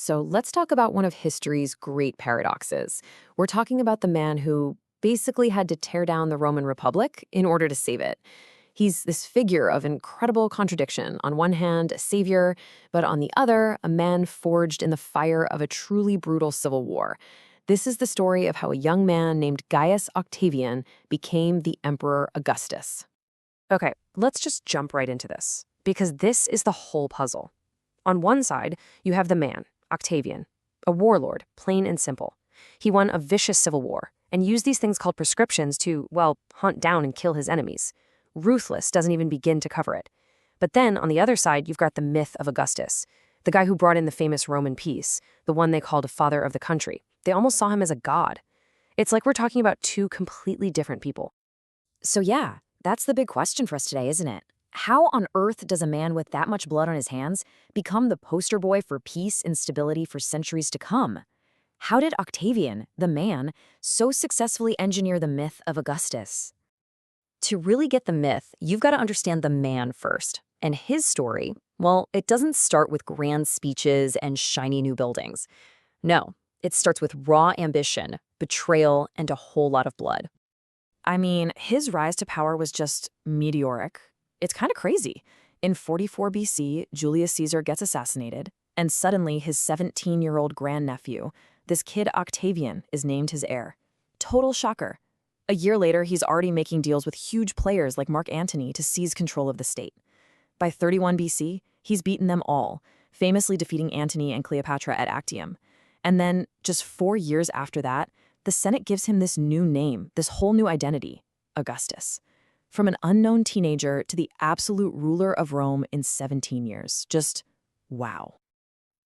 So let's talk about one of history's great paradoxes. We're talking about the man who basically had to tear down the Roman Republic in order to save it. He's this figure of incredible contradiction. On one hand, a savior, but on the other, a man forged in the fire of a truly brutal civil war. This is the story of how a young man named Gaius Octavian became the Emperor Augustus. Okay, let's just jump right into this, because this is the whole puzzle. On one side, you have the man, Octavian, a warlord, plain and simple. He won a vicious civil war and used these things called prescriptions to, well, hunt down and kill his enemies. Ruthless doesn't even begin to cover it. But then, on the other side, you've got the myth of Augustus, the guy who brought in the famous Roman peace, the one they called a father of the country. They almost saw him as a god. It's like we're talking about two completely different people. So yeah, that's the big question for us today, isn't it? How on earth does a man with that much blood on his hands become the poster boy for peace and stability for centuries to come? How did Octavian, the man, so successfully engineer the myth of Augustus? To really get the myth, you've got to understand the man first. And his story, well, it doesn't start with grand speeches and shiny new buildings. No, it starts with raw ambition, betrayal, and a whole lot of blood. I mean, his rise to power was just meteoric. It's kind of crazy. In 44 BC, Julius Caesar gets assassinated, and suddenly his 17-year-old grandnephew, this kid Octavian, is named his heir. Total shocker. A year later, he's already making deals with huge players like Mark Antony to seize control of the state. By 31 BC, he's beaten them all, famously defeating Antony and Cleopatra at Actium. And then, just 4 years after that, the Senate gives him this new name, this whole new identity, Augustus. From an unknown teenager to the absolute ruler of Rome in 17 years. Just wow.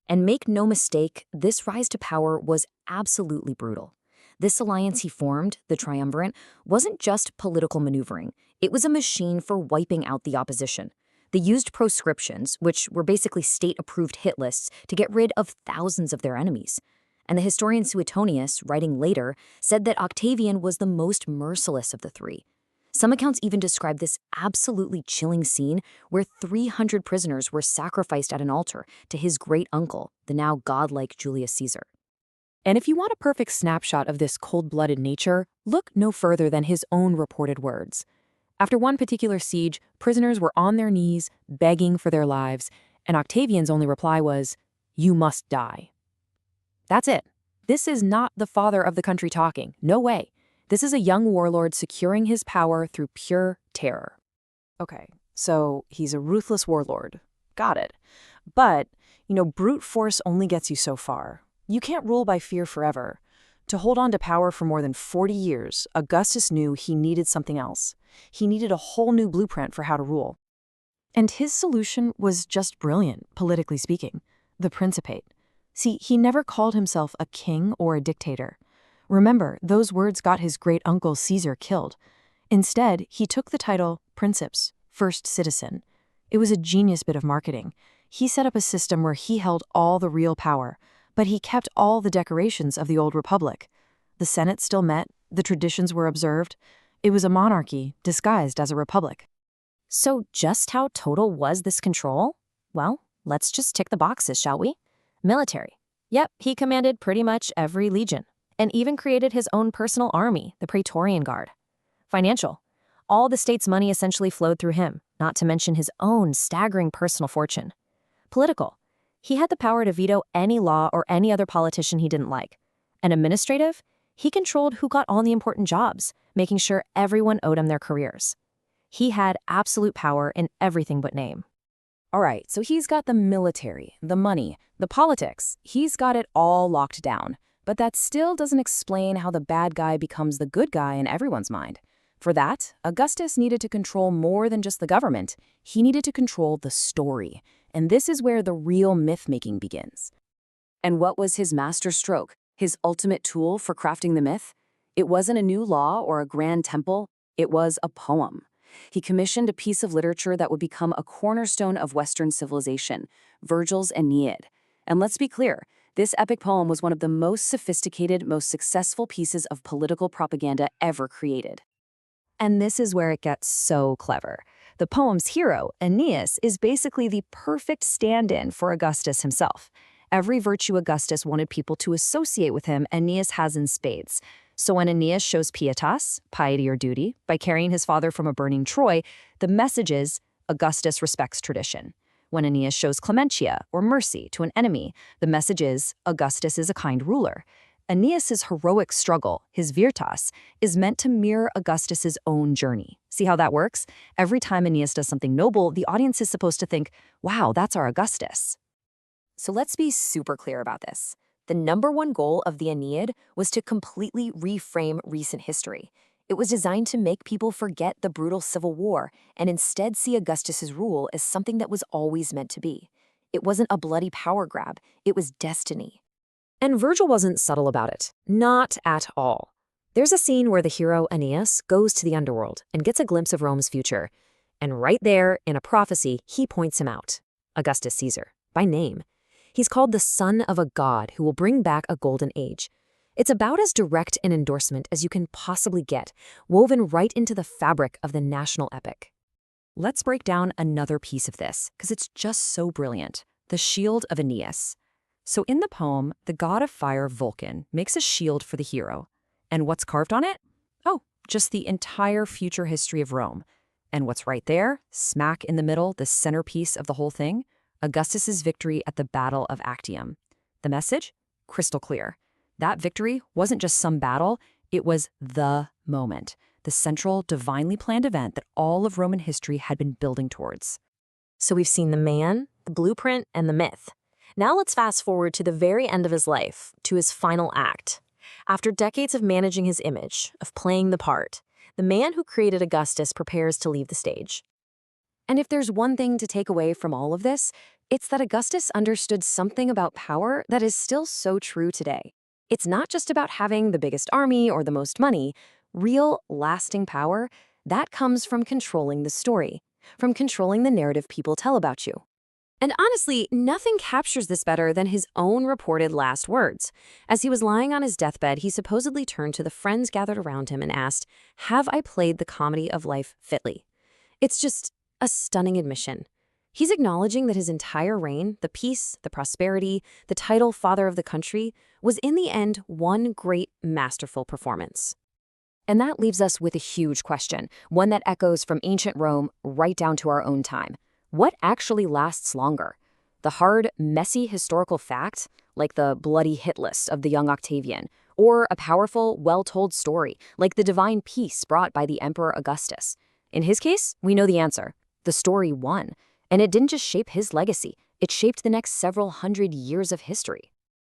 And make no mistake, this rise to power was absolutely brutal. This alliance he formed, the triumvirate, wasn't just political maneuvering. It was a machine for wiping out the opposition. They used proscriptions, which were basically state-approved hit lists, to get rid of thousands of their enemies. And the historian Suetonius, writing later, said that Octavian was the most merciless of the three. Some accounts even describe this absolutely chilling scene where 300 prisoners were sacrificed at an altar to his great-uncle, the now godlike Julius Caesar. And if you want a perfect snapshot of this cold-blooded nature, look no further than his own reported words. After one particular siege, prisoners were on their knees, begging for their lives, and Octavian's only reply was, "You must die." That's it. This is not the father of the country talking. No way. This is a young warlord securing his power through pure terror. Okay, so he's a ruthless warlord. Got it. But, brute force only gets you so far. You can't rule by fear forever. To hold on to power for more than 40 years, Augustus knew he needed something else. He needed a whole new blueprint for how to rule. And his solution was just brilliant, politically speaking, the Principate. See, he never called himself a king or a dictator. Remember, those words got his great-uncle Caesar killed. Instead, he took the title Princeps, First Citizen. It was a genius bit of marketing. He set up a system where he held all the real power, but he kept all the decorations of the old republic. The Senate still met, the traditions were observed. It was a monarchy disguised as a republic. So just how total was this control? Well, let's just tick the boxes, shall we? Military. Yep, he commanded pretty much every legion, and even created his own personal army, the Praetorian Guard. Financial. All the state's money essentially flowed through him, not to mention his own staggering personal fortune. Political. He had the power to veto any law or any other politician he didn't like. And administrative, he controlled who got all the important jobs, making sure everyone owed him their careers. He had absolute power in everything but name. All right, so he's got the military, the money, the politics. He's got it all locked down. But that still doesn't explain how the bad guy becomes the good guy in everyone's mind. For that, Augustus needed to control more than just the government. He needed to control the story. And this is where the real myth-making begins. And what was his master stroke, his ultimate tool for crafting the myth? It wasn't a new law or a grand temple. It was a poem. He commissioned a piece of literature that would become a cornerstone of Western civilization, Virgil's Aeneid. And let's be clear, this epic poem was one of the most sophisticated, most successful pieces of political propaganda ever created. And this is where it gets so clever. The poem's hero, Aeneas, is basically the perfect stand-in for Augustus himself. Every virtue Augustus wanted people to associate with him, Aeneas has in spades. So when Aeneas shows pietas, piety or duty, by carrying his father from a burning Troy, the message is Augustus respects tradition. When Aeneas shows clementia, or mercy, to an enemy, the message is Augustus is a kind ruler. Aeneas's heroic struggle, his virtas, is meant to mirror Augustus's own journey. See how that works? Every time Aeneas does something noble, the audience is supposed to think, wow, that's our Augustus. So let's be super clear about this. The number one goal of the Aeneid was to completely reframe recent history. It was designed to make people forget the brutal civil war and instead see Augustus's rule as something that was always meant to be. It wasn't a bloody power grab, it was destiny. And Virgil wasn't subtle about it. Not at all. There's a scene where the hero Aeneas goes to the underworld and gets a glimpse of Rome's future. And right there, in a prophecy, he points him out. Augustus Caesar, by name. He's called the son of a god who will bring back a golden age. It's about as direct an endorsement as you can possibly get, woven right into the fabric of the national epic. Let's break down another piece of this, because it's just so brilliant. The shield of Aeneas. So in the poem, the god of fire, Vulcan, makes a shield for the hero. And what's carved on it? Oh, just the entire future history of Rome. And what's right there, smack in the middle, the centerpiece of the whole thing? Augustus's victory at the Battle of Actium. The message? Crystal clear. That victory wasn't just some battle, it was the moment, the central, divinely planned event that all of Roman history had been building towards. So we've seen the man, the blueprint, and the myth. Now let's fast forward to the very end of his life, to his final act. After decades of managing his image, of playing the part, the man who created Augustus prepares to leave the stage. And if there's one thing to take away from all of this, it's that Augustus understood something about power that is still so true today. It's not just about having the biggest army or the most money. Real, lasting power, that comes from controlling the story, from controlling the narrative people tell about you. And honestly, nothing captures this better than his own reported last words. As he was lying on his deathbed, he supposedly turned to the friends gathered around him and asked, "Have I played the comedy of life fitly?" It's just a stunning admission. He's acknowledging that his entire reign, the peace, the prosperity, the title father of the country, was in the end one great, masterful performance. And that leaves us with a huge question, one that echoes from ancient Rome right down to our own time. What actually lasts longer? The hard, messy historical fact, like the bloody hit list of the young Octavian, or a powerful, well-told story, like the divine peace brought by the Emperor Augustus? In his case, we know the answer. The story won. And it didn't just shape his legacy, it shaped the next several hundred years of history.